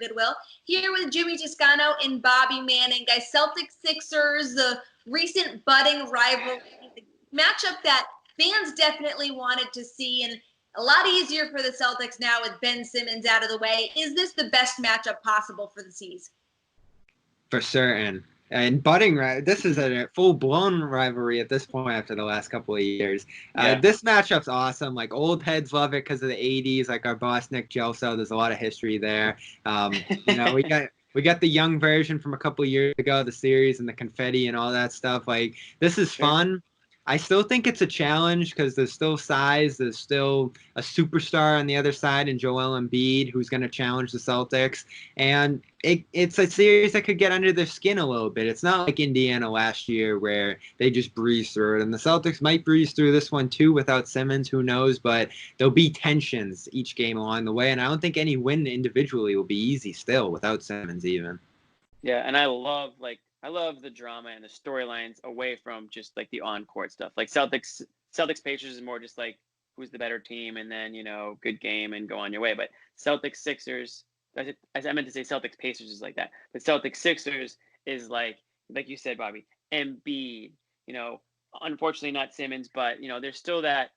Goodwill. Here with Jimmy Toscano and Bobby Manning. Guys, Celtics Sixers, the recent budding rivalry, the matchup that fans definitely wanted to see, and a lot easier for the Celtics now with Ben Simmons out of the way. Is this the best matchup possible for the C's? For certain. And budding, this is a full-blown rivalry at this point after the last couple of years. This matchup's awesome. Like, old heads love it because of the 80s. Like, our boss, Nick Gelso, there's a lot of history there. We got the young version from a couple of years ago, the series and the confetti and all that stuff. Like, this is fun. I still think it's a challenge because there's still size. There's still a superstar on the other side in Joel Embiid who's going to challenge the Celtics. And it's a series that could get under their skin a little bit. It's not like Indiana last year where they just breeze through it. And the Celtics might breeze through this one too without Simmons. Who knows? But there'll be tensions each game along the way. And I don't think any win individually will be easy still without Simmons even. Yeah, and I love the drama and the storylines away from just like the on-court stuff. Like Celtics Pacers is more just like who's the better team and then, good game and go on your way. But Celtics Sixers, I meant to say Celtics Pacers is like that. But Celtics Sixers is like you said, Bobby, Embiid, unfortunately not Simmons, but there's still that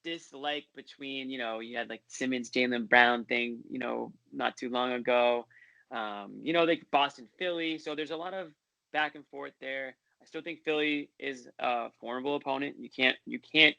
dislike between, you had like Simmons, Jaylen Brown thing, not too long ago. Like Boston, Philly. So there's a lot of back and forth there. I still think Philly is a formidable opponent. You can't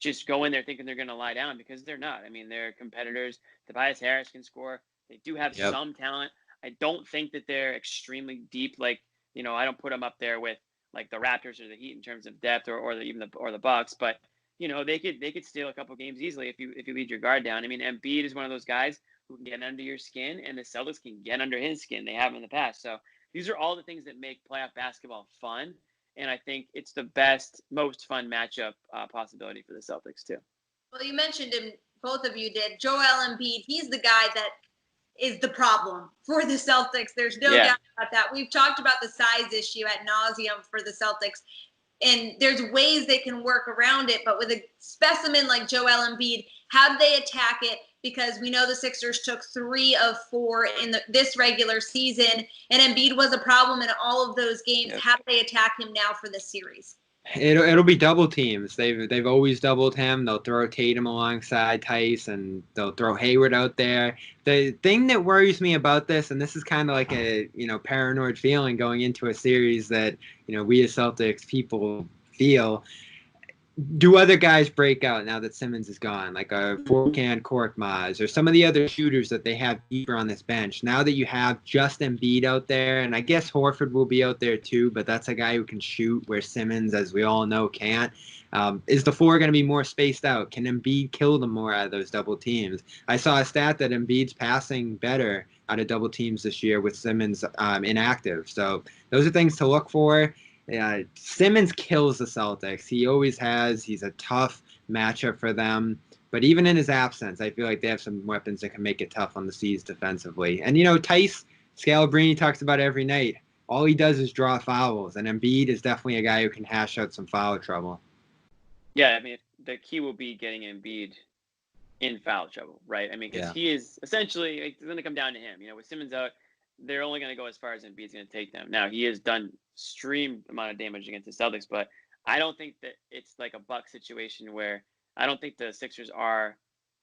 just go in there thinking they're going to lie down because they're not. I mean, they're competitors. Tobias Harris can score. They do have some talent. I don't think that they're extremely deep. Like, I don't put them up there with like the Raptors or the Heat in terms of depth or the Bucks, but they could steal a couple games easily if you lead your guard down. I mean, Embiid is one of those guys who can get under your skin, and the Celtics can get under his skin. They have in the past. So these are all the things that make playoff basketball fun, and I think it's the best, most fun matchup possibility for the Celtics too. Well, you mentioned him, both of you did. Joel Embiid, he's the guy that is the problem for the Celtics. There's no doubt about that. We've talked about the size issue ad nauseum for the Celtics, and there's ways they can work around it, but with a specimen like Joel Embiid, how do they attack it? Because we know the Sixers took 3 of 4 in this regular season, and Embiid was a problem in all of those games. How do they attack him now for this series? It'll be double teams. They've always doubled him. They'll throw Tatum alongside Tice, and they'll throw Hayward out there. The thing that worries me about this, and this is kind of like a paranoid feeling going into a series that we as Celtics people feel. Do other guys break out now that Simmons is gone, like a Furkan Korkmaz or some of the other shooters that they have deeper on this bench? Now that you have just Embiid out there, and I guess Horford will be out there too, but that's a guy who can shoot where Simmons, as we all know, can't. Is the floor going to be more spaced out? Can Embiid kill them more out of those double teams? I saw a stat that Embiid's passing better out of double teams this year with Simmons inactive. So those are things to look for. Simmons kills the Celtics. He always has. He's a tough matchup for them. But even in his absence, I feel like they have some weapons that can make it tough on the C's defensively. And, Tice Scalabrine talks about every night. All he does is draw fouls. And Embiid is definitely a guy who can hash out some foul trouble. Yeah, I mean, the key will be getting Embiid in foul trouble, right? I mean, because he is essentially, it's going to come down to him. With Simmons out, they're only going to go as far as Embiid's going to take them. Now, he has done extreme amount of damage against the Celtics, but I don't think that it's like a Buck situation where I don't think the Sixers are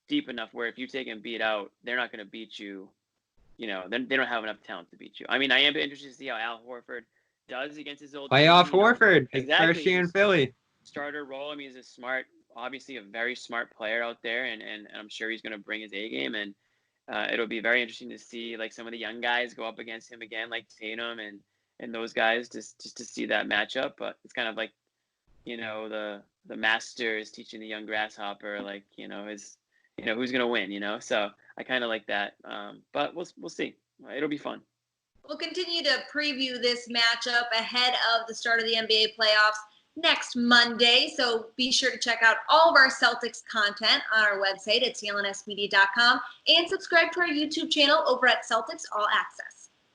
deep enough where if you take Embiid out, they're not going to beat you. They don't have enough talent to beat you. I mean, I am interested to see how Al Horford does against his old Playoff team. Horford, exactly. First year in Philly. Starter role. I mean, he's obviously a very smart player out there, and I'm sure he's going to bring his A game, and it'll be very interesting to see like some of the young guys go up against him again, like Tatum and those guys, just to see that matchup. But it's kind of like, the master is teaching the young grasshopper, like, who's going to win, so I kind of like that. But we'll see. It'll be fun. We'll continue to preview this matchup ahead of the start of the NBA playoffs next Monday. So be sure to check out all of our Celtics content on our website at clnsmedia.com and subscribe to our YouTube channel over at Celtics All Access.